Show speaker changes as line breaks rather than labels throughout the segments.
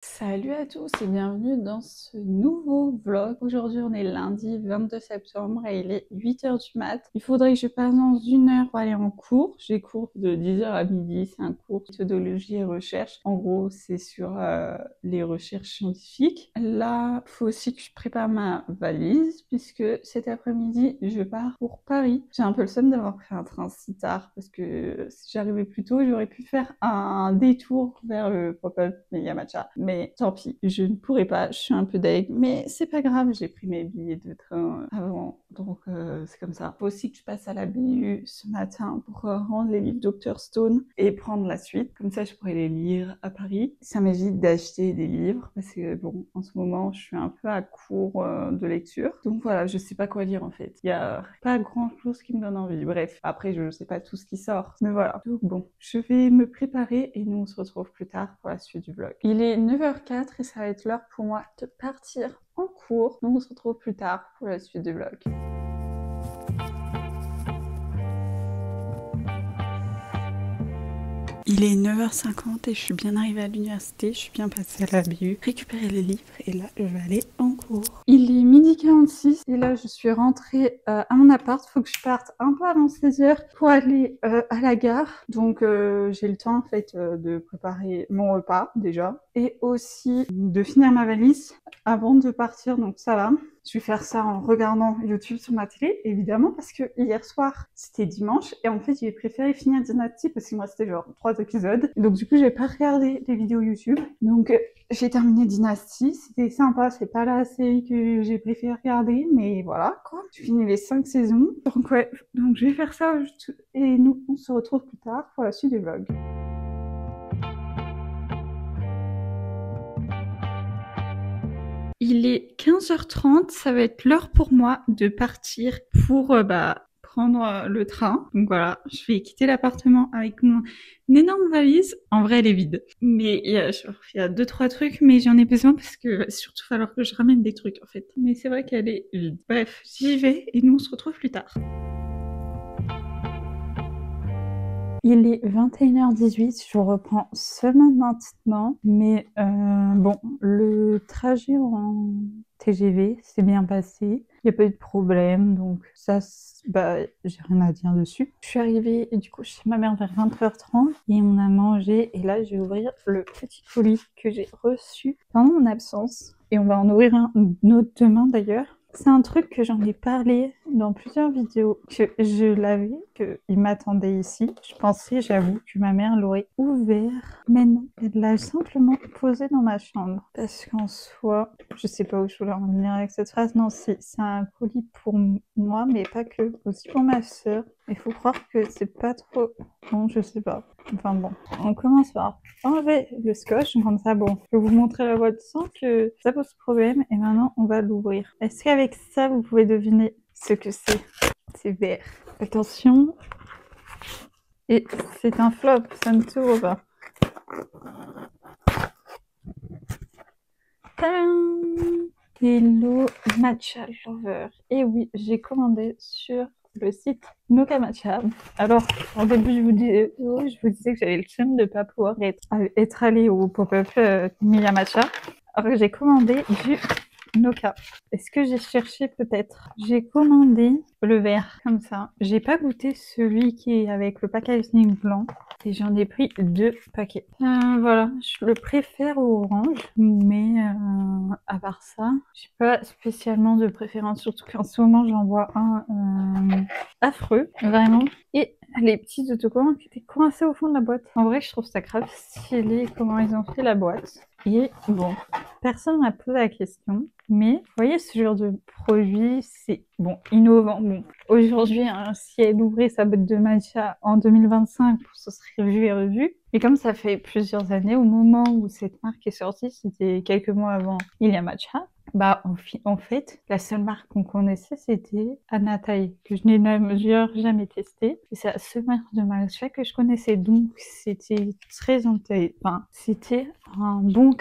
Salut à tous et bienvenue dans ce nouveau vlog. Aujourd'hui on est lundi 22 septembre et il est 8h du mat. Il faudrait que je passe dans une heure pour aller en cours. J'ai cours de 10h à midi, c'est un cours de méthodologie et recherche. En gros c'est sur les recherches scientifiques. Là, il faut aussi que je prépare ma valise puisque cet après-midi je pars pour Paris. J'ai un peu le seum d'avoir pris un train si tard parce que si j'arrivais plus tôt j'aurais pu faire un détour vers le pop-up Mega Matcha. Mais tant pis, je ne pourrai pas, je suis un peu deg, mais c'est pas grave, j'ai pris mes billets de train avant, donc c'est comme ça. Faut aussi que je passe à la BU ce matin pour rendre les livres Dr Stone et prendre la suite, comme ça je pourrais les lire à Paris. Ça m'évite d'acheter des livres, parce que bon, en ce moment je suis un peu à court de lecture, donc voilà, je sais pas quoi lire en fait. Il y a pas grand chose qui me donne envie, bref, après je sais pas tout ce qui sort, mais voilà. Donc bon, je vais me préparer et nous on se retrouve plus tard pour la suite du vlog. Il est 9h04 et ça va être l'heure pour moi de partir en cours. Donc on se retrouve plus tard pour la suite du vlog. Il est 9h50 et je suis bien arrivée à l'université, je suis bien passée à la BU, récupérer les livres et là je vais aller en cours. Il est 12h46 et là je suis rentrée à mon appart, faut que je parte un peu avant 16h pour aller à la gare. Donc j'ai le temps en fait de préparer mon repas déjà et aussi de finir ma valise avant de partir, donc ça va. Je vais faire ça en regardant YouTube sur ma télé, évidemment, parce que hier soir, c'était dimanche, et en fait, j'ai préféré finir Dynasty parce qu'il me restait genre 3 épisodes. Et donc, du coup, j'ai pas regardé les vidéos YouTube. Donc, j'ai terminé Dynasty, c'était sympa, c'est pas la série que j'ai préféré regarder, mais voilà, quoi. J'ai fini les 5 saisons. Donc, ouais, donc je vais faire ça, et nous, on se retrouve plus tard pour la suite du vlog. Il est 15h30, ça va être l'heure pour moi de partir pour prendre le train. Donc voilà, je vais quitter l'appartement avec mon énorme valise. En vrai, elle est vide. Mais il y a deux, trois trucs, mais j'en ai besoin parce que surtout falloir que je ramène des trucs en fait. Mais c'est vrai qu'elle est vide. Bref, j'y vais et nous on se retrouve plus tard. Il est 21h18, je reprends seulement maintenant, mais bon, le trajet en TGV s'est bien passé, il n'y a pas eu de problème, donc ça, bah, j'ai rien à dire dessus. Je suis arrivée du coup chez ma mère vers 20h30 et on a mangé, et là je vais ouvrir le petit colis que j'ai reçu pendant mon absence, et on va en ouvrir un autre demain d'ailleurs. C'est un truc que j'en ai parlé dans plusieurs vidéos, que je l'avais, qu'il m'attendait ici. Je pensais, j'avoue, que ma mère l'aurait ouvert, mais non, elle l'a simplement posé dans ma chambre. Parce qu'en soi, je sais pas où je voulais en venir avec cette phrase, non, c'est un colis pour moi, mais pas que, aussi pour ma soeur. Il faut croire que c'est pas trop... Bon, je sais pas. Enfin bon, on commence par enlever le scotch, comme ça, bon, je vais vous montrer la boîte sans que ça pose problème, et maintenant on va l'ouvrir. Est-ce qu'avec ça vous pouvez deviner ce que c'est? C'est vert. Attention. Et c'est un flop, ça ne s'ouvre pas. Tadam! Hello Matcha Lover. Et oui, j'ai commandé sur le site Noka Matcha. Alors, en début je vous disais que j'avais le seum de ne pas pouvoir être allée au pop-up Mia Matcha. Alors j'ai commandé du Noka. Est-ce que j'ai cherché peut-être? J'ai commandé le vert, comme ça. J'ai pas goûté celui qui est avec le packaging blanc. Et j'en ai pris 2 paquets. Voilà, je le préfère au orange. Mais à part ça, j'ai pas spécialement de préférence. Surtout qu'en ce moment, j'en vois un affreux, vraiment. Et les petits autocollants qui étaient coincés au fond de la boîte. En vrai, je trouve ça grave stylé comment ils ont fait la boîte. Et bon, personne m'a posé la question, mais vous voyez ce genre de produit, c'est bon, innovant. Bon, aujourd'hui, hein, si elle ouvrait sa boîte de matcha en 2025, ce serait vu et revu. Et comme ça fait plusieurs années, au moment où cette marque est sortie, c'était quelques mois avant Il y a Matcha, bah en fait, la seule marque qu'on connaissait, c'était Anatai, que je n'ai d'ailleurs jamais testé. Et c'est la seule marque de matcha que je connaissais, donc c'était très intéressant. Enfin, c'était un bon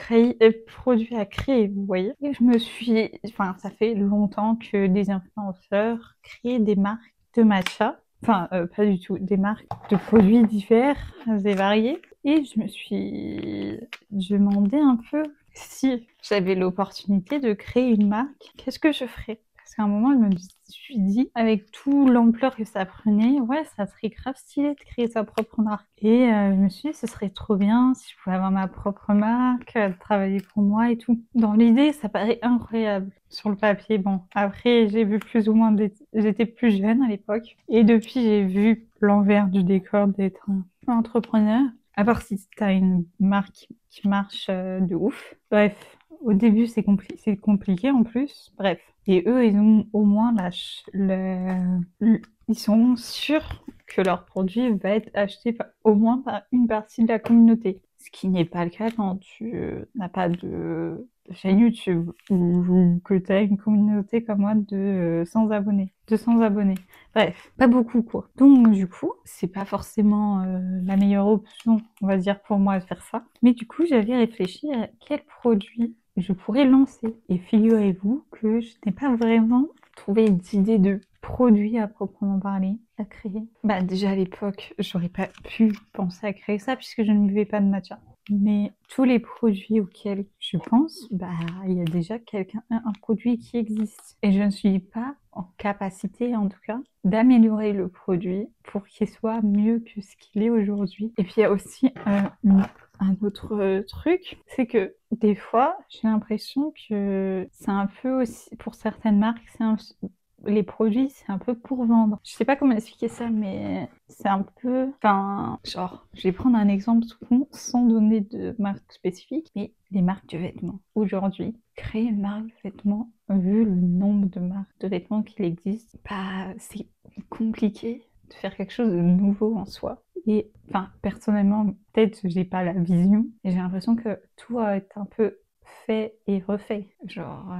produit à créer, vous voyez. Et je me suis... Enfin, ça fait longtemps que des influenceurs créent des marques de matcha. Enfin, pas du tout, des marques de produits divers et variés. Et je me suis demandé un peu si j'avais l'opportunité de créer une marque, qu'est-ce que je ferais? Parce qu'à un moment, je me suis dit, avec tout l'ampleur que ça prenait, ouais, ça serait grave stylé de créer sa propre marque. Et je me suis dit, ce serait trop bien si je pouvais avoir ma propre marque, travailler pour moi et tout. Dans l'idée, ça paraît incroyable. Sur le papier, bon. Après, j'ai vu plus ou moins j'étais plus jeune à l'époque. Et depuis, j'ai vu l'envers du décor d'être un entrepreneur. À part si t'as une marque qui marche de ouf. Bref, au début, c'est compliqué en plus. Bref. Et eux, ils ont au moins ils sont sûrs que leur produit va être acheté au moins par une partie de la communauté. Ce qui n'est pas le cas quand tu n'as pas de chaîne YouTube ou que tu as une communauté comme moi de 100 abonnés, 200 abonnés. Bref, pas beaucoup quoi. Donc du coup, c'est pas forcément la meilleure option, on va dire pour moi de faire ça. Mais du coup, j'avais réfléchi à quel produit je pourrais lancer. Et figurez-vous que je n'ai pas vraiment trouvé d'idée de produit à proprement parler à créer. Bah déjà à l'époque, j'aurais pas pu penser à créer ça puisque je ne buvais pas de matcha. Mais tous les produits auxquels je pense, bah il y a déjà un produit qui existe. Et je ne suis pas en capacité, en tout cas, d'améliorer le produit pour qu'il soit mieux que ce qu'il est aujourd'hui. Et puis il y a aussi un autre truc, c'est que des fois, j'ai l'impression que c'est un peu aussi, pour certaines marques, les produits, c'est un peu pour vendre. Je sais pas comment expliquer ça, mais c'est un peu... Enfin, genre, je vais prendre un exemple tout con, sans donner de marque spécifique, mais les marques de vêtements. Aujourd'hui, créer une marque de vêtements, vu le nombre de marques de vêtements qu'il existe, bah, c'est compliqué de faire quelque chose de nouveau en soi. Et enfin, personnellement, peut-être j'ai pas la vision, et j'ai l'impression que tout a été un peu fait et refait. Genre,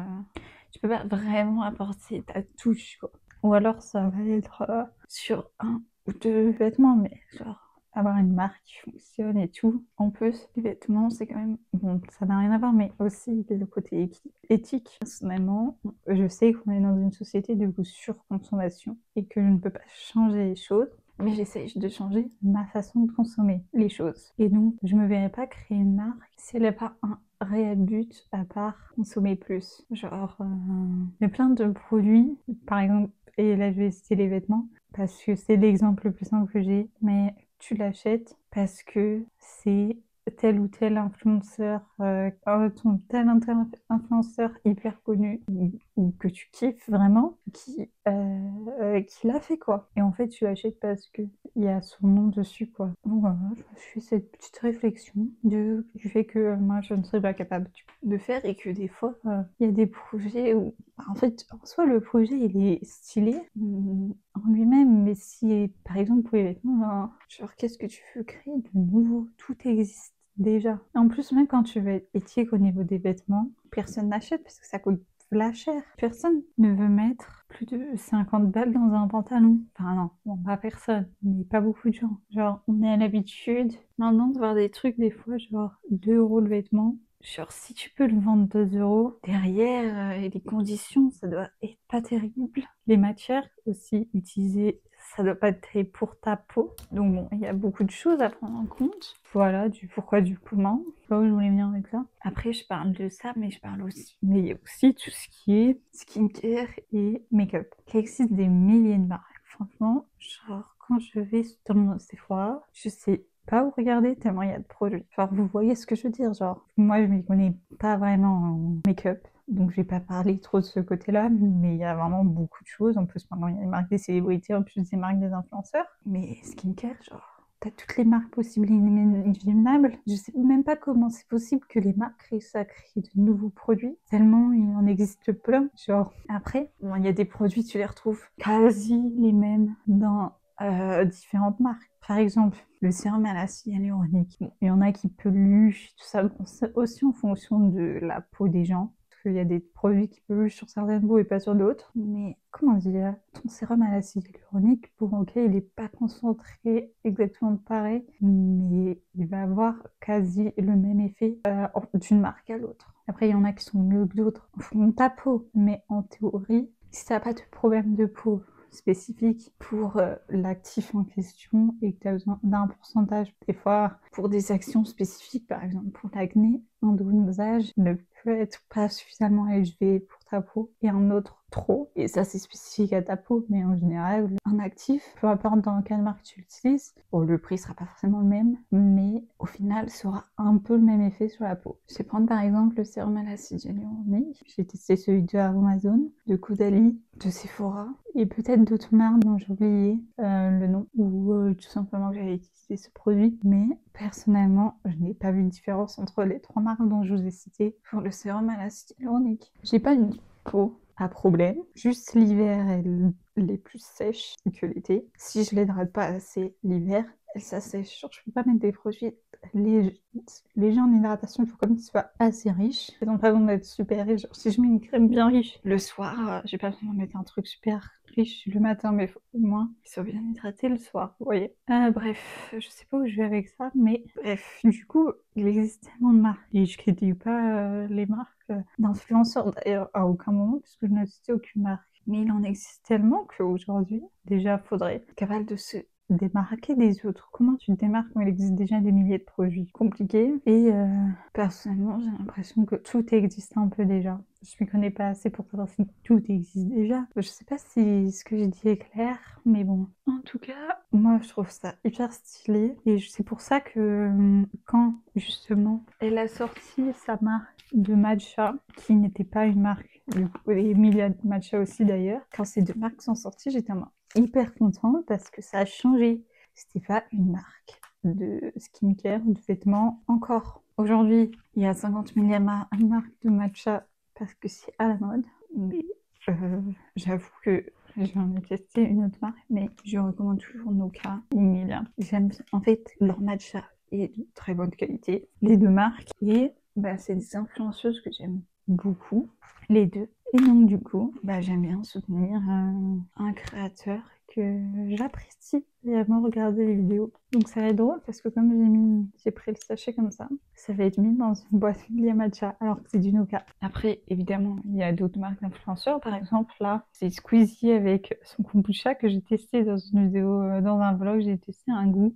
tu peux pas vraiment apporter ta touche, quoi. Ou alors ça va être sur un ou deux vêtements, mais genre avoir une marque qui fonctionne et tout. En plus, les vêtements, c'est quand même... Bon, ça n'a rien à voir, mais aussi le côté éthique. Personnellement, je sais qu'on est dans une société de surconsommation et que je ne peux pas changer les choses. Mais j'essaie de changer ma façon de consommer les choses. Et donc, je me verrais pas créer une marque si elle n'a pas un réel but à part consommer plus. Genre, il y a plein de produits, par exemple, et là je vais citer les vêtements, parce que c'est l'exemple le plus simple que j'ai, mais tu l'achètes parce que c'est tel ou tel influenceur, tel influenceur hyper connu ou que tu kiffes vraiment, qui l'a fait quoi. Et en fait, tu l'achètes parce que il y a son nom dessus quoi. Donc voilà, je me suis fait cette petite réflexion du fait que moi je ne serais pas capable de faire et que des fois il y a des projets où en fait en soi le projet il est stylé en lui-même, mais si par exemple pour les vêtements, genre qu'est-ce que tu veux créer de nouveau? Tout existe déjà. En plus, même quand tu veux être éthique au niveau des vêtements, personne n'achète parce que ça coûte la cher. Personne ne veut mettre plus de 50 balles dans un pantalon. Enfin non, bon, pas personne, mais pas beaucoup de gens. Genre, on est à l'habitude maintenant de voir des trucs des fois, genre 2 € le vêtement. Genre, si tu peux le vendre 2 €, derrière, et les conditions, ça doit être pas terrible. Les matières aussi utilisées, ça doit pas être terrible pour ta peau. Donc bon, il y a beaucoup de choses à prendre en compte. Voilà, du pourquoi, du comment. Je sais pas où je voulais venir avec ça. Après, je parle de ça, mais je parle aussi. Mais il y a aussi tout ce qui est skincare et make-up. Il existe des milliers de marques. Franchement, genre, quand je vais sur mon Sephora, je sais pas où regarder tellement il y a de produits. Genre, vous voyez ce que je veux dire? Genre, moi, je m'y connais pas vraiment en make-up. Donc, je vais pas parler trop de ce côté-là, mais il y a vraiment beaucoup de choses. En plus, maintenant, il y a les marques des célébrités, en plus des marques des influenceurs. Mais skincare, genre, t'as toutes les marques possibles et inimaginables. Je sais même pas comment c'est possible que les marques réussissent à créer de nouveaux produits, tellement il en existe plein. Genre, après, bon, il y a des produits, tu les retrouves quasi les mêmes dans différentes marques. Par exemple, le sérum à l'acide hyaluronique. Bon, il y en a qui peluchent, tout ça. Bon, c'est aussi en fonction de la peau des gens. Parce qu'il y a des produits qui peluchent sur certaines peaux et pas sur d'autres. Mais comment dire, ton sérum à l'acide hyaluronique, pour ok, il n'est pas concentré exactement pareil, mais il va avoir quasi le même effet d'une marque à l'autre. Après, il y en a qui sont mieux que d'autres en fonction de ta peau. Mais en théorie, si tu n'as pas de problème de peau, spécifique pour l'actif en question et que tu as besoin d'un pourcentage, des fois pour des actions spécifiques, par exemple pour l'acné, un dosage ne peut être pas suffisamment élevé pour ta peau et un autre trop. Et ça, c'est spécifique à ta peau, mais en général, un actif, peu importe dans quelle marque tu l'utilises, bon, le prix sera pas forcément le même, mais au final, ça aura un peu le même effet sur la peau. Je vais prendre par exemple le sérum à l'acide hyaluronique. J'ai testé celui de Amazon, de Caudalie, de Sephora, et peut-être d'autres marques dont j'ai oublié le nom, ou tout simplement que j'avais utilisé ce produit, mais personnellement, je n'ai pas vu de différence entre les 3 marques dont je vous ai citées pour le sérum à l'acide hyaluronique. J'ai pas une peau à problème, juste l'hiver elle est plus sèche que l'été. Si je l'hydrate pas assez l'hiver, elle s'assèche. Genre, je peux pas mettre des produits légers en hydratation, il faut quand même qu'ils soient assez riches. Ils n'ont pas besoin d'être super riches. Genre, si je mets une crème bien riche le soir, j'ai pas besoin de mettre un truc super riche le matin, mais il faut au moins qu'ils soient bien hydratés le soir, vous voyez. Bref, je sais pas où je vais avec ça, mais bref, du coup, il existe tellement de marques. Et je critique pas les marques d'influenceurs d'ailleurs à aucun moment, puisque je n'ai cité aucune marque. Mais il en existe tellement qu'aujourd'hui, déjà, faudrait être capable de se démarquer des autres. Comment tu te démarques quand il existe déjà des milliers de produits? Compliqué. Et personnellement, j'ai l'impression que tout existe un peu déjà. Je m'y connais pas assez pour savoir si tout existe déjà. Je sais pas si ce que j'ai dit est clair, mais bon. En tout cas, moi je trouve ça hyper stylé. Et c'est pour ça que quand justement elle a sorti sa marque de matcha, qui n'était pas une marque, et Emilia Matcha aussi d'ailleurs, quand ces deux marques sont sorties, j'étais hyper contente parce que ça a changé. C'était pas une marque de skincare ou de vêtements encore. Aujourd'hui, il y a 50 millième marques de matcha parce que c'est à la mode. Mais j'avoue que j'en ai testé une autre marque, mais je recommande toujours Noka ou Milia. J'aime en fait leur matcha est de très bonne qualité. Les deux marques, et c'est des influenceuses que j'aime beaucoup, les deux. Et donc du coup, j'aime bien soutenir un créateur que j'apprécie vraiment regarder les vidéos. Donc ça va être drôle parce que comme j'ai pris le sachet comme ça va être mis dans une boîte Milia Matcha alors que c'est du Noka. Après, évidemment, il y a d'autres marques d'influenceurs. Par exemple, là, c'est Squeezie avec son kombucha que j'ai testé dans une vidéo, dans un vlog, j'ai testé un goût.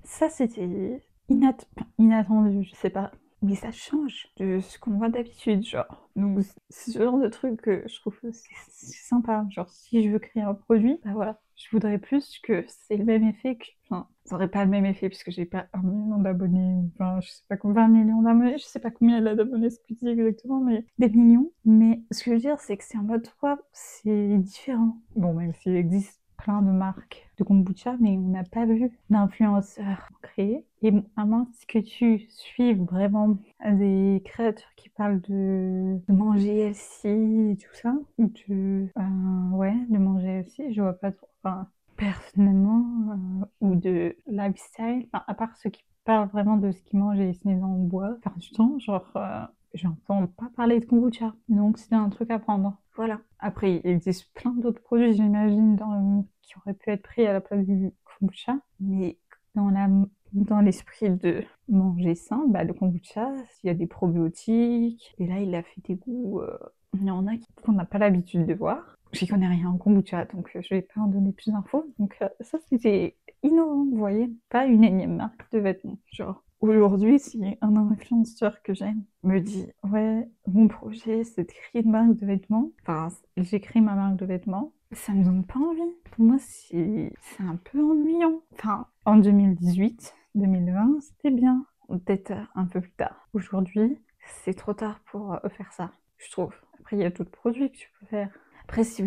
Ça c'était inattendu, je sais pas. Mais ça change de ce qu'on voit d'habitude, genre. Donc, c'est ce genre de truc que je trouve que c'est sympa. Genre, si je veux créer un produit, voilà. Je voudrais plus que c'est le même effet que... Enfin, ça aurait pas le même effet puisque j'ai pas 1 million d'abonnés, enfin, je sais pas combien, 20 millions d'abonnés, je sais pas combien elle a d'abonnés Squeezie exactement, mais des millions. Mais ce que je veux dire, c'est que c'est en mode 3, c'est différent. Bon, même s'il existe plein de marques de kombucha, mais on n'a pas vu d'influenceurs créés. Et à moins que tu suives vraiment des créateurs qui parlent de manger healthy et tout ça, ou de manger healthy, je vois pas trop. Enfin, personnellement, ou de lifestyle, enfin, à part ceux qui parlent vraiment de ce qu'ils mangent et se mettent dans le bois, enfin, du temps, genre, j'entends pas parler de kombucha. Donc, c'était un truc à prendre. Voilà. Après, il existe plein d'autres produits, j'imagine, qui auraient pu être pris à la place du kombucha. Mais dans l'esprit de manger sain, le kombucha, il y a des probiotiques. Et là, il a fait des goûts. Il y en a qu'on n'a pas l'habitude de voir. J'y connais rien en kombucha, donc je vais pas en donner plus d'infos. Donc ça, c'était innovant, vous voyez. Pas une énième marque de vêtements. Genre, aujourd'hui, si un influenceur que j'aime me dit « Ouais, mon projet, c'est de créer une marque de vêtements. » Enfin, j'écris ma marque de vêtements. Ça me donne pas envie. Pour moi, c'est un peu ennuyant. Enfin, en 2018, 2020, c'était bien. Peut-être un peu plus tard. Aujourd'hui, c'est trop tard pour faire ça, je trouve. Après, il y a d'autres produits que tu peux faire. Après, si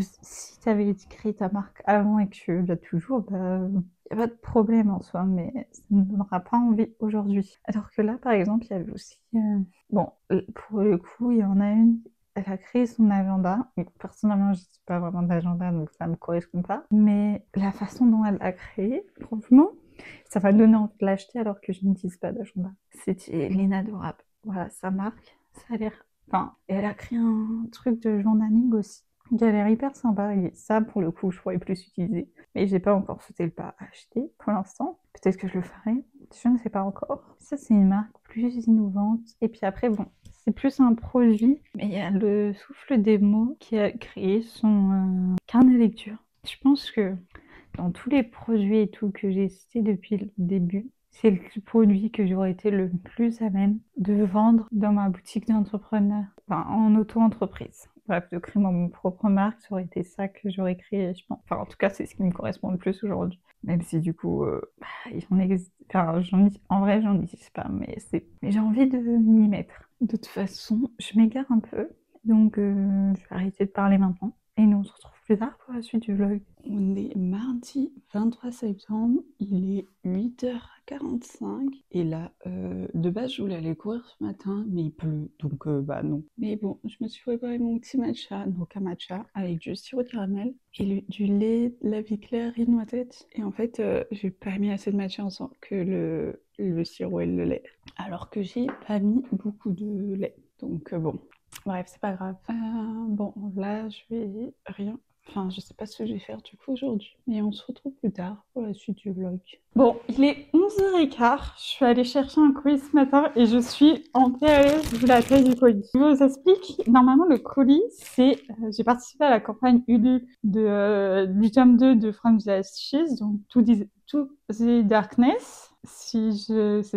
tu avais créé ta marque avant et que tu l'as toujours, il n'y a pas de problème en soi, mais ça ne donnera pas envie aujourd'hui. Alors que là, par exemple, il y avait aussi... pour le coup, il y en a une, elle a créé son agenda. Personnellement, je ne suis pas vraiment d'agenda, donc ça ne me correspond pas. Mais la façon dont elle l'a créé, franchement, ça va me donner envie de l'acheter alors que je n'utilise pas d'agenda. C'était l'inadorable. Voilà, sa marque, ça a l'air... Enfin, et elle a créé un truc de journaling aussi, qui a l'air hyper sympa. Et ça, pour le coup, je pourrais plus utiliser. Mais j'ai pas encore sauté le pas à acheter pour l'instant. Peut-être que je le ferai. Je ne sais pas encore. Ça, c'est une marque plus innovante. Et puis après, bon, c'est plus un produit. Mais il y a le Souffle des mots qui a créé son carnet lecture. Je pense que dans tous les produits et tout que j'ai cités depuis le début, c'est le produit que j'aurais été le plus à même de vendre dans ma boutique d'entrepreneur, enfin en auto-entreprise. Bref, de créer mon propre marque, ça aurait été ça que j'aurais créé, je pense. Enfin, en tout cas, c'est ce qui me correspond le plus aujourd'hui. Même si du coup, j'en existe, enfin, en vrai, j'en existe pas, mais j'ai envie de m'y mettre. De toute façon, je m'égare un peu, donc je vais arrêter de parler maintenant. Et nous, on se retrouve plus tard pour la suite du vlog. On est mardi 23 septembre, il est 8h45. Et là, de base, je voulais aller courir ce matin, mais il pleut, donc bah non. Mais bon, je me suis préparé mon petit matcha, Noka matcha, avec du sirop de caramel et du lait de la vie claire et noisette. Et en fait, j'ai pas mis assez de matcha ensemble que le sirop et le lait. Alors que j'ai pas mis beaucoup de lait. Donc bon. Bref, c'est pas grave. Bon, là, je vais rien. Enfin, je sais pas ce que je vais faire du coup aujourd'hui. Et on se retrouve plus tard pour la suite du vlog. Bon, il est 11h15. Je suis allée chercher un colis ce matin et je suis en PLS vu la taille du colis. Je vous explique. Normalement, le colis, c'est... j'ai participé à la campagne Ulule du tome 2 de From the Ashes, donc To the Darkness. C'est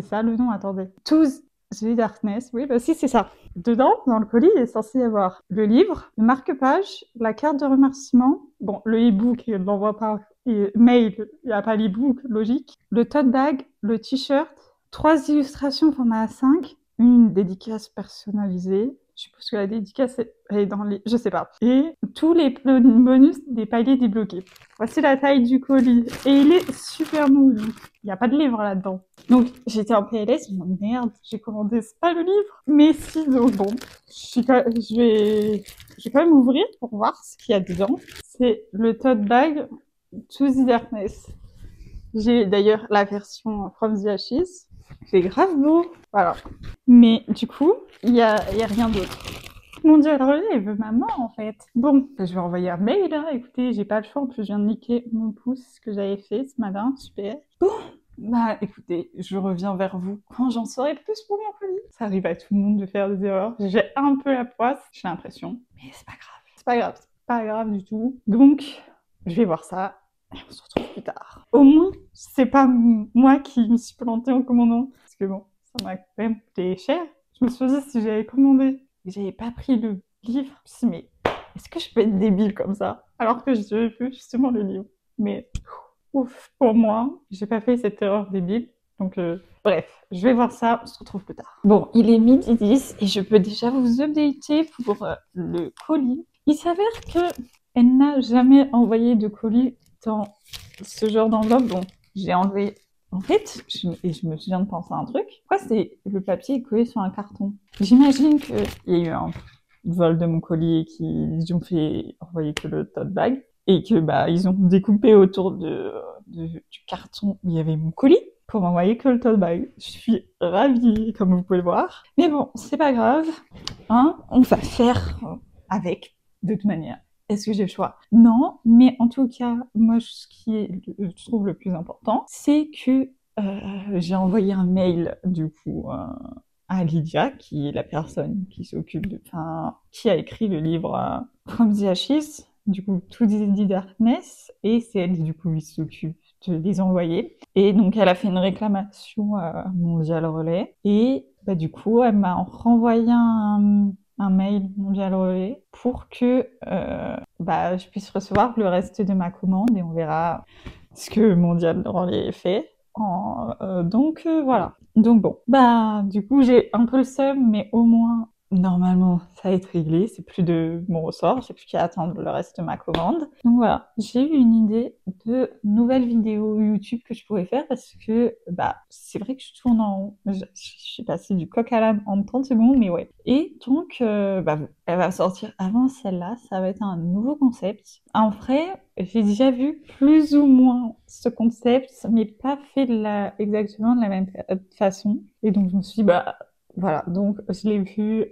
ça le nom, attendez. To the Darkness, oui, bah si, c'est ça. Dedans, dans le colis, il est censé y avoir le livre, le marque-page, la carte de remerciement, bon, le e-book, il ne l'envoie pas, mail, il n'y a pas l'e-book, logique, le tote bag, le t-shirt, 3 illustrations format A5, une dédicace personnalisée, je suppose que la dédicace elle est dans les... je sais pas. Et tous les bonus des paliers débloqués. Voici la taille du colis. Et il est super mou. Il n'y a pas de livre là-dedans. Donc j'étais en PLS, je me dis merde, j'ai commandé, c'est pas le livre. Mais si, donc bon, je vais quand même ouvrir pour voir ce qu'il y a dedans. C'est le tote bag To the Darkness. J'ai d'ailleurs la version From the Ashes. C'est grave beau. Voilà. Mais du coup, il y a rien d'autre. Mon Dieu, alors elle veut maman en fait. Bon, je vais envoyer un mail là. Écoutez, j'ai pas le choix. En plus, je viens de niquer mon pouce que j'avais fait ce matin. Super. Bon, bah écoutez, je reviens vers vous quand j'en saurai plus pour mon colis. Ça arrive à tout le monde de faire des erreurs. J'ai un peu la poisse, j'ai l'impression. Mais c'est pas grave. C'est pas grave. C'est pas grave du tout. Donc, je vais voir ça. Et on se retrouve plus tard. Au moins, c'est pas moi qui me suis plantée en commandant. Parce que bon, ça m'a quand même coûté cher. Je me suis dit, si j'avais commandé et que j'avais pas pris le livre, je me suis dit, mais est-ce que je peux être débile comme ça alors que j'avais vu justement le livre? Mais ouf, pour moi, j'ai pas fait cette erreur débile. Donc bref, je vais voir ça, on se retrouve plus tard. Bon, il est 12h10 et je peux déjà vous updater pour le colis. Il s'avère que elle n'a jamais envoyé de colis dans ce genre d'enveloppe. Bon, j'ai enlevé... En fait, je me souviens de penser à un truc. Pourquoi c'est le papier est collé sur un carton? J'imagine qu'il y a eu un vol de mon colis et qu'ils ont fait envoyer que le tote bag. Et que bah ils ont découpé autour du carton où il y avait mon colis pour m'envoyer que le tote bag. Je suis ravie, comme vous pouvez le voir. Mais bon, c'est pas grave. Hein, on va faire avec, de toute manière. Est-ce que j'ai le choix? Non, mais en tout cas, moi, ce qui est, je trouve le plus important, c'est que j'ai envoyé un mail, du coup, à Lydia, qui est la personne qui s'occupe qui a écrit le livre From the Ashes, du coup, To the Darkness, et c'est elle, du coup, qui s'occupe de les envoyer. Et donc, elle a fait une réclamation à Mondial Relais, et bah, du coup, elle m'a renvoyé un mail Mondial Relais pour que je puisse recevoir le reste de ma commande et on verra ce que Mondial Relais fait. Donc voilà. Donc bon, bah du coup j'ai un peu le seum, mais au moins normalement ça va être réglé, c'est plus de mon ressort, j'ai plus qu'à attendre le reste de ma commande. Donc voilà, j'ai eu une idée de nouvelles vidéos YouTube que je pourrais faire parce que bah c'est vrai que je tourne en rond. Je suis passée du coq à l'âne en 30 secondes, mais ouais. Et donc elle va sortir avant celle-là, ça va être un nouveau concept. En vrai, j'ai déjà vu plus ou moins ce concept, mais pas fait exactement de la même façon. Et donc je me suis dit bah voilà, donc je l'ai vu,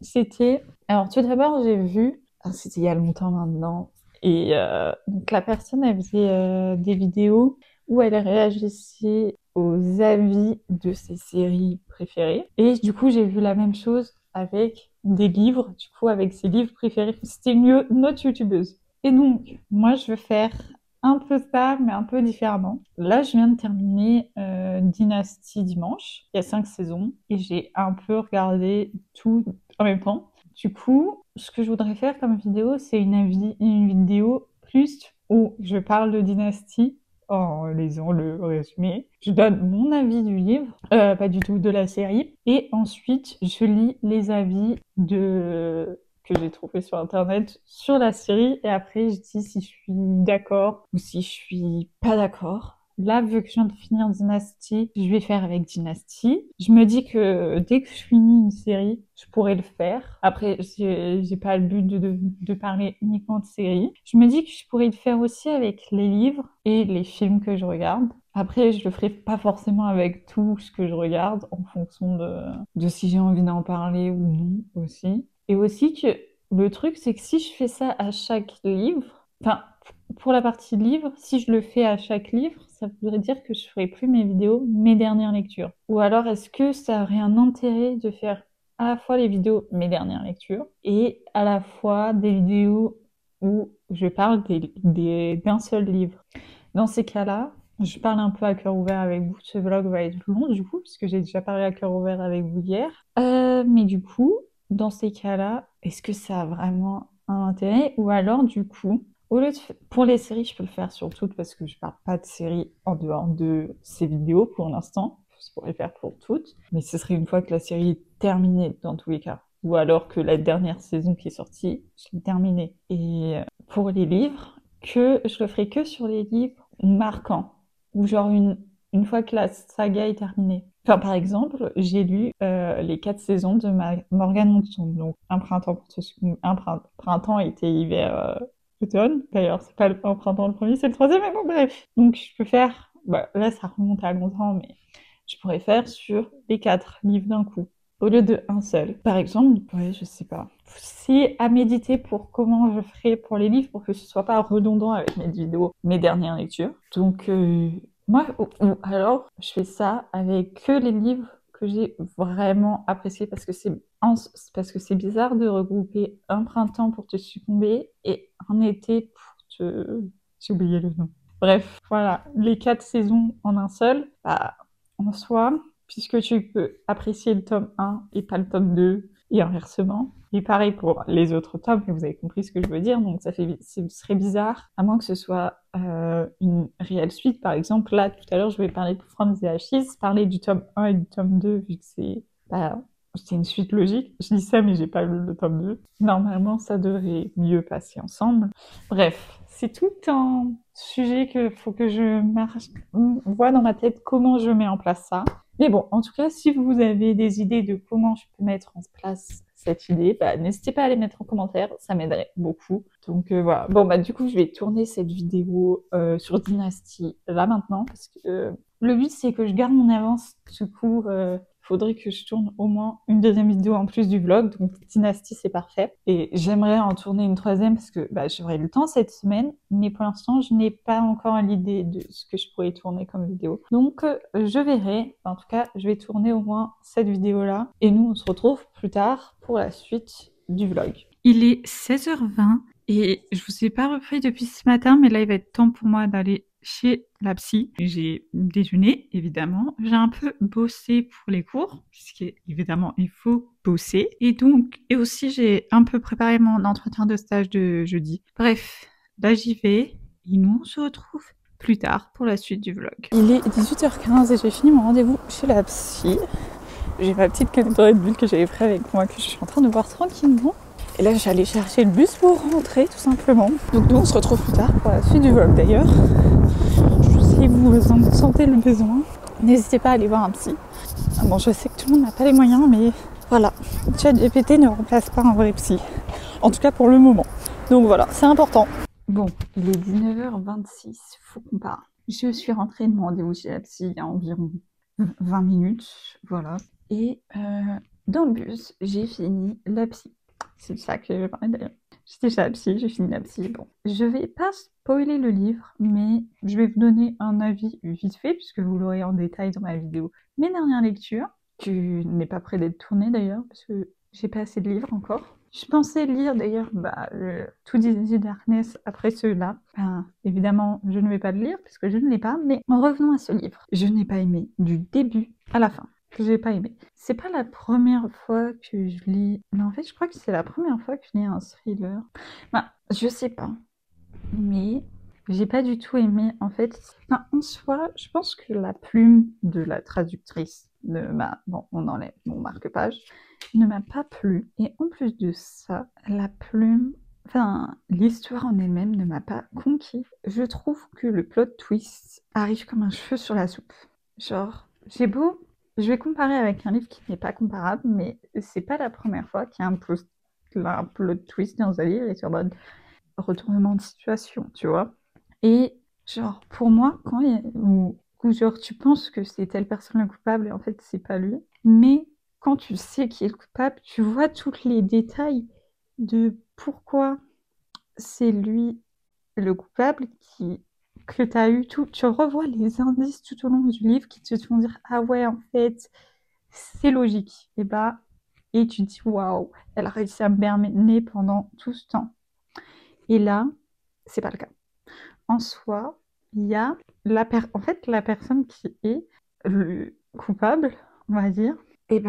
c'était... Alors tout d'abord j'ai vu, c'était il y a longtemps maintenant, et donc la personne elle faisait des vidéos où elle réagissait aux avis de ses séries préférées. Et du coup j'ai vu la même chose avec des livres, du coup avec ses livres préférés. C'était une autre youtubeuse. Et donc, moi, je veux faire un peu ça, mais un peu différemment. Là, je viens de terminer Dynasty dimanche. Il y a 5 saisons et j'ai un peu regardé tout en même temps. Du coup, ce que je voudrais faire comme vidéo, c'est une vidéo plus où je parle de Dynasty en lisant le résumé. Je donne mon avis du livre, pas du tout de la série. Et ensuite, je lis les avis que j'ai trouvé sur internet sur la série et après je dis si je suis d'accord ou si je suis pas d'accord. Là, vu que je viens de finir Dynasty, je vais faire avec Dynasty. Je me dis que dès que je finis une série, je pourrais le faire. Après, j'ai pas le but de parler uniquement de série. Je me dis que je pourrais le faire aussi avec les livres et les films que je regarde. Après, je le ferai pas forcément avec tout ce que je regarde en fonction de si j'ai envie d'en parler ou non aussi. Et aussi que le truc, c'est que si je fais ça à chaque livre, enfin, pour la partie livre, si je le fais à chaque livre, ça voudrait dire que je ferai plus mes vidéos, mes dernières lectures. Ou alors, est-ce que ça aurait un intérêt de faire à la fois les vidéos, mes dernières lectures, et à la fois des vidéos où je parle d'un seul livre? Dans ces cas-là, je parle un peu à cœur ouvert avec vous. Ce vlog va être long du coup, puisque j'ai déjà parlé à cœur ouvert avec vous hier. Mais du coup, dans ces cas-là, est-ce que ça a vraiment un intérêt? Ou alors, du coup, pour les séries, je peux le faire sur toutes parce que je parle pas de séries en dehors de ces vidéos pour l'instant. Je pourrais le faire pour toutes. Mais ce serait une fois que la série est terminée dans tous les cas. Ou alors que la dernière saison qui est sortie, je l'ai terminée. Et pour les livres, que je le ferai que sur les livres marquants. Ou genre une fois que la saga est terminée. Enfin, par exemple, j'ai lu les 4 saisons de Morgan Monson. Donc, un printemps pour printemps, été, hiver, automne. D'ailleurs, c'est pas un printemps le premier, c'est le troisième, mais bon, bref. Donc, je peux faire, bah, là, ça remonte à longtemps, mais je pourrais faire sur les 4 livres d'un coup, au lieu de un seul. Par exemple, ouais, je sais pas. C'est à méditer pour comment je ferai pour les livres, pour que ce soit pas redondant avec mes vidéos, mes dernières lectures. Donc, moi, ou alors, je fais ça avec que les livres que j'ai vraiment appréciés parce que c'est bizarre de regrouper un printemps pour te succomber et un été pour te... J'ai oublié le nom. Bref, voilà, les 4 saisons en un seul, bah, en soi, puisque tu peux apprécier le tome 1 et pas le tome 2, et inversement. Et pareil pour les autres tomes, mais vous avez compris ce que je veux dire, donc ce serait bizarre, à moins que ce soit une réelle suite. Par exemple, là, tout à l'heure, je vais parler de From the Ashes, parler du tome 1 et du tome 2, vu que c'est une suite logique. Je dis ça, mais j'ai pas lu le tome 2. Normalement, ça devrait mieux passer ensemble. Bref, c'est tout un sujet que faut que je vois dans ma tête comment je mets en place ça. Mais bon, en tout cas, si vous avez des idées de comment je peux mettre en place cette idée, bah, n'hésitez pas à les mettre en commentaire, ça m'aiderait beaucoup. Donc voilà. Bon, bah du coup, je vais tourner cette vidéo sur Dynasty là maintenant, parce que le but, c'est que je garde mon avance. Du coup, faudrait que je tourne au moins une deuxième vidéo en plus du vlog. Donc Dynasty, c'est parfait. Et j'aimerais en tourner une troisième parce que bah, j'aurai le temps cette semaine. Mais pour l'instant, je n'ai pas encore l'idée de ce que je pourrais tourner comme vidéo. Donc je verrai. En tout cas, je vais tourner au moins cette vidéo-là. Et nous, on se retrouve plus tard pour la suite du vlog. Il est 16h20 et je vous ai pas repris depuis ce matin, mais là, il va être temps pour moi d'aller chez la psy. J'ai déjeuné, évidemment. J'ai un peu bossé pour les cours, puisqu'évidemment, il faut bosser. Et aussi, j'ai un peu préparé mon entretien de stage de jeudi. Bref, là, j'y vais. Et nous, on se retrouve plus tard pour la suite du vlog. Il est 18h15 et j'ai fini mon rendez-vous chez la psy. J'ai ma petite canette de Red Bull que j'avais pris avec moi, que je suis en train de boire tranquillement. Et là, j'allais chercher le bus pour rentrer, tout simplement. Donc nous, on se retrouve plus tard pour la suite du vlog, d'ailleurs. Si vous en sentez le besoin, n'hésitez pas à aller voir un psy. Bon, je sais que tout le monde n'a pas les moyens, mais voilà. ChatGPT ne remplace pas un vrai psy. En tout cas, pour le moment. Donc voilà, c'est important. Bon, il est 19h26, faut qu'on parte. Je suis rentrée de mon rendez-vous chez la psy il y a environ 20 minutes, voilà. Et dans le bus, j'ai fini la psy. C'est de ça que je vais parler d'ailleurs. J'étais chez la psy, j'ai fini la psy. Bon, je vais pas spoiler le livre, mais je vais vous donner un avis vite fait, puisque vous l'aurez en détail dans ma vidéo. Mes dernières lectures, qui n'est pas près d'être tournée d'ailleurs, parce que j'ai pas assez de livres encore. Je pensais lire d'ailleurs le tout début Darkness après celui-là. Enfin, évidemment, je ne vais pas le lire puisque je ne l'ai pas, mais en revenant à ce livre, je n'ai pas aimé du début à la fin. J'ai pas aimé. C'est pas la première fois que je lis. Mais en fait, je crois que c'est la première fois que je lis un thriller. Bah, je sais pas. Mais j'ai pas du tout aimé. En fait, enfin, en soi, je pense que la plume de la traductrice bon, on enlève mon marque-page, ne m'a pas plu. Et en plus de ça, la plume, enfin, l'histoire en elle-même ne m'a pas conquis. Je trouve que le plot twist arrive comme un cheveu sur la soupe. Genre, j'ai beau, je vais comparer avec un livre qui n'est pas comparable, mais c'est pas la première fois qu'il y a un plot twist dans un livre et sur mode retournement de situation, tu vois. Et genre, pour moi, quand il y a, ou genre tu penses que c'est telle personne le coupable et en fait c'est pas lui, mais quand tu sais qui est le coupable, tu vois tous les détails de pourquoi c'est lui le coupable que tu as eu tout. Tu revois les indices tout au long du livre qui te font dire ah ouais, en fait, c'est logique. Et tu te dis waouh, elle a réussi à me berner pendant tout ce temps. Et là, c'est pas le cas. En soi, il y a en fait la personne qui est le coupable, on va dire. Et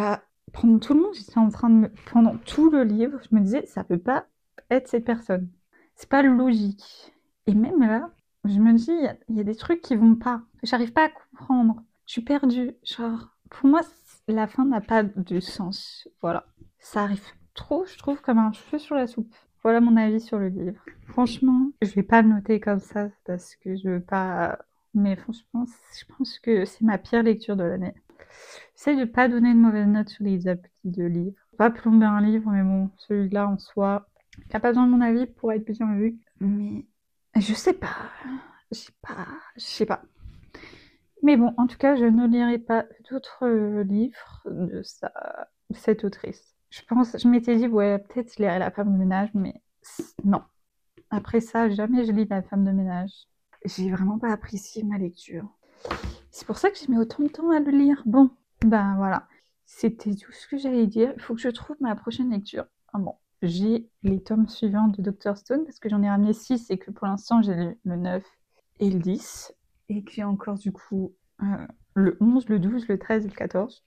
pendant tout le monde, j'étais en train de pendant tout le livre, je me disais ça peut pas être cette personne. C'est pas logique. Et même là, je me dis il y a des trucs qui vont pas. J'arrive pas à comprendre. Je suis perdue. Genre, pour moi, la fin n'a pas de sens. Voilà. Ça arrive trop, je trouve, comme un cheveu sur la soupe. Voilà mon avis sur le livre. Franchement, je vais pas le noter comme ça parce que je veux pas. Mais franchement, je pense que c'est ma pire lecture de l'année. J'essaie de pas donner de mauvaises notes sur les applis de livres. Pas plomber un livre, mais bon, celui-là en soi, il n'a pas besoin de mon avis pour être bien vu. Mais je sais pas. Je sais pas. Mais bon, en tout cas, je ne lirai pas d'autres livres de cette autrice. Je m'étais dit, ouais, peut-être je lirai La femme de ménage, mais non. Après ça, jamais je lis La femme de ménage. J'ai vraiment pas apprécié ma lecture. C'est pour ça que j'ai mis autant de temps à le lire. Bon, voilà. C'était tout ce que j'allais dire. Il faut que je trouve ma prochaine lecture. Ah bon, j'ai les tomes suivants de Dr. Stone parce que j'en ai ramené 6 et que pour l'instant j'ai lu le 9 et le 10. Et que j'ai encore du coup le 11, le 12, le 13 et le 14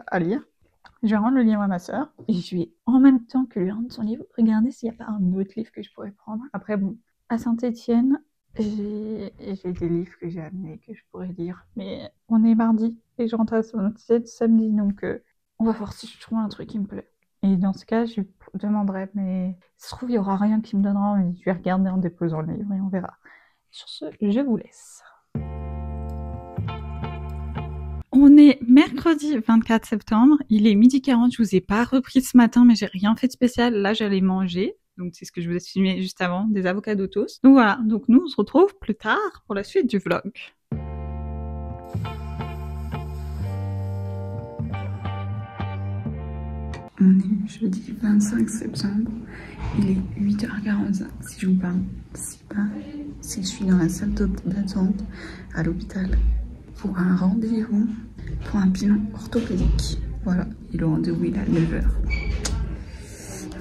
à lire. Je vais rendre le livre à ma sœur et je vais en même temps que lui rendre son livre, regarder s'il n'y a pas un autre livre que je pourrais prendre. Après, bon, à Saint-Étienne, j'ai des livres que j'ai amenés que je pourrais lire. Mais on est mardi et je rentre à Saint-Étienne samedi, donc on va voir si je trouve un truc qui me plaît. Et dans ce cas, je demanderai, mais ça se trouve, il n'y aura rien qui me donnera envie. Je vais regarder en déposant le livre et on verra. Sur ce, je vous laisse. On est mercredi 24 septembre, il est 12h40, je vous ai pas repris ce matin, mais j'ai rien fait de spécial, là j'allais manger, donc c'est ce que je vous ai filmé juste avant, des avocados toast. Donc voilà, donc nous on se retrouve plus tard pour la suite du vlog. On est jeudi 25 septembre, il est 8h45, si je vous parle si pas, c'est que je suis dans la salle d'attente à l'hôpital pour un rendez-vous pour un bilan orthopédique. Voilà, et le rendez-vous il est à 9h.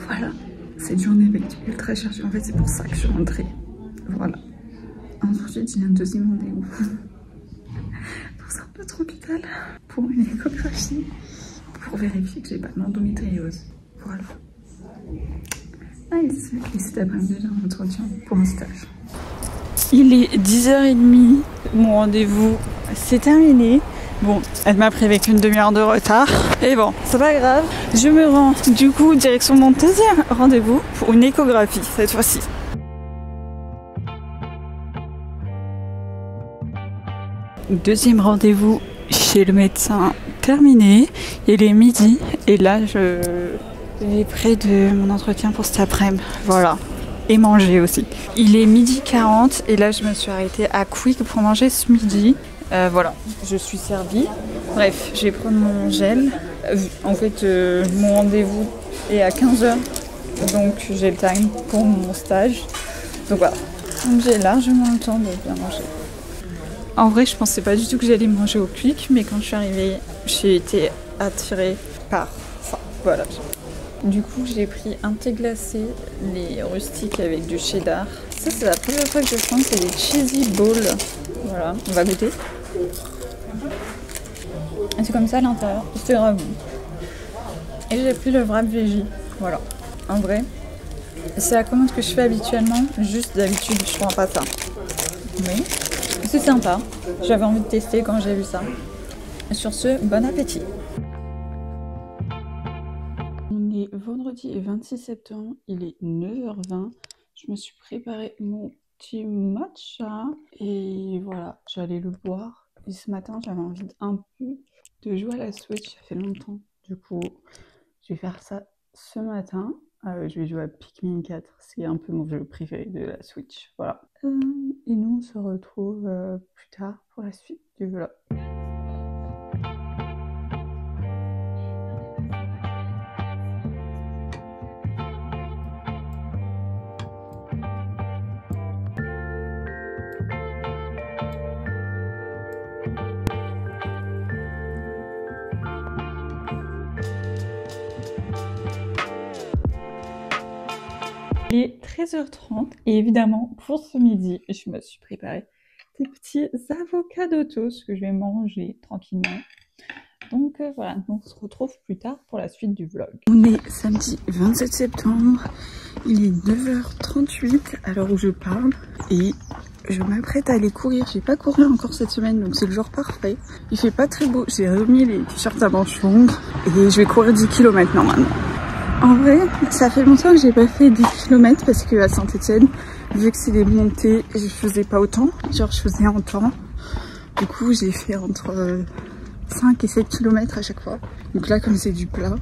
Voilà, cette journée va être ultra chargée. En fait, c'est pour ça que je suis rentrée. Voilà. Ensuite, j'ai un deuxième rendez-vous dans un autre hôpital pour une échographie pour vérifier que j'ai pas d'endométriose. Voilà. Et cet après-midi, j'ai un entretien pour un stage. Il est 10h30, mon rendez-vous c'est terminé. Bon, elle m'a pris avec une demi-heure de retard. Et bon, c'est pas grave. Je me rends du coup direction mon deuxième rendez-vous pour une échographie cette fois-ci. Deuxième rendez-vous chez le médecin terminé. Il est midi et là je vais près de mon entretien pour cet après-midi. Voilà. Et manger aussi. Il est 12h40 et là je me suis arrêtée à Quick pour manger ce midi. Voilà, je suis servie. Bref, je vais prendre mon gel. En fait, mon rendez-vous est à 15h, donc j'ai le time pour mon stage. Donc voilà, donc j'ai largement le temps de bien manger. En vrai, je pensais pas du tout que j'allais manger au Quick, mais quand je suis arrivée, j'ai été attirée par ça. Voilà. Du coup, j'ai pris un thé glacé, les rustiques avec du cheddar. Ça, c'est la première fois que je prends, c'est des cheesy balls. Voilà, on va goûter. Et c'est comme ça à l'intérieur, c'est grave bon. Et j'ai pris le wrap veggie, voilà. En vrai, c'est la commande que je fais habituellement, juste d'habitude je prends pas ça. Mais c'est sympa, j'avais envie de tester quand j'ai vu ça. Et sur ce, bon appétit. On est vendredi 26 septembre, il est 9h20. Je me suis préparé mon petit matcha et voilà, j'allais le boire. Et ce matin, j'avais envie un peu de jouer à la Switch, ça fait longtemps. Du coup, je vais faire ça ce matin. Je vais jouer à Pikmin 4, c'est un peu mon jeu préféré de la Switch. Voilà. Et nous, on se retrouve plus tard pour la suite du vlog. Il est 13h30 et évidemment pour ce midi, je me suis préparé des petits avocats toast que je vais manger tranquillement. Donc voilà, on se retrouve plus tard pour la suite du vlog. On est samedi 27 septembre, il est 9h38 à l'heure où je parle et je m'apprête à aller courir. J'ai pas couru encore cette semaine donc c'est le jour parfait. Il fait pas très beau, j'ai remis les t-shirts à manches longues et je vais courir 10 km normalement. En vrai, ça fait longtemps que j'ai pas fait 10 km parce que à Saint-Etienne, vu que c'est des montées, je faisais pas autant. Genre je faisais en temps. Du coup, j'ai fait entre 5 et 7 km à chaque fois. Donc là, comme c'est du plat,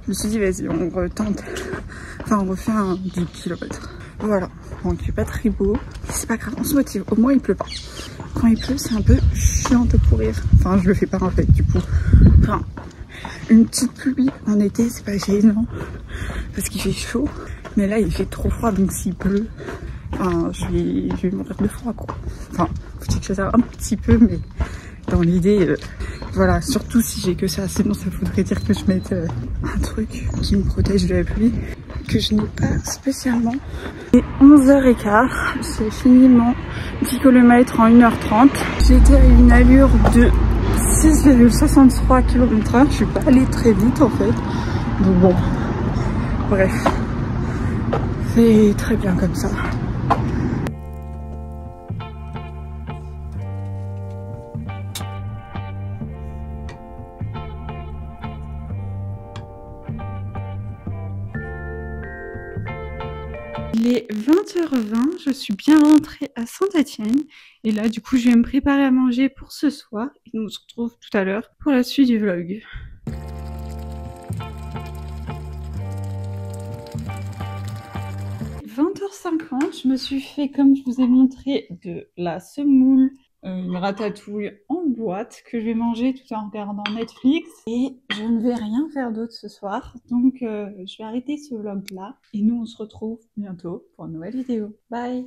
je me suis dit vas-y, on retente. Enfin, on refait un 10 km. Voilà. Bon, il fait pas très beau. C'est pas grave, on se motive. Au moins, il pleut pas. Quand il pleut, c'est un peu chiant de courir. Enfin, je le fais pas en fait, du coup. Enfin, une petite pluie en été, c'est pas gênant parce qu'il fait chaud, mais là il fait trop froid donc s'il pleut, enfin, je vais mourir de froid quoi. Enfin, faut que ça un petit peu, mais dans l'idée, voilà, surtout si j'ai que ça, sinon ça voudrait dire que je mette un truc qui me protège de la pluie, que je n'ai pas spécialement. Il est 11h15, j'ai fini mon 10 km en 1h30. J'étais à une allure de 6,63 km/h, je suis pas allée très vite en fait, donc bon, bref, c'est très bien comme ça. Il est 20h20, je suis bien rentrée à Saint-Etienne et là du coup je vais me préparer à manger pour ce soir et nous on se retrouve tout à l'heure pour la suite du vlog. 20h50, je me suis fait, comme je vous ai montré, de la semoule, une ratatouille en boîte que je vais manger tout en regardant Netflix. Et je ne vais rien faire d'autre ce soir, donc je vais arrêter ce vlog là. Et nous on se retrouve bientôt pour une nouvelle vidéo. Bye!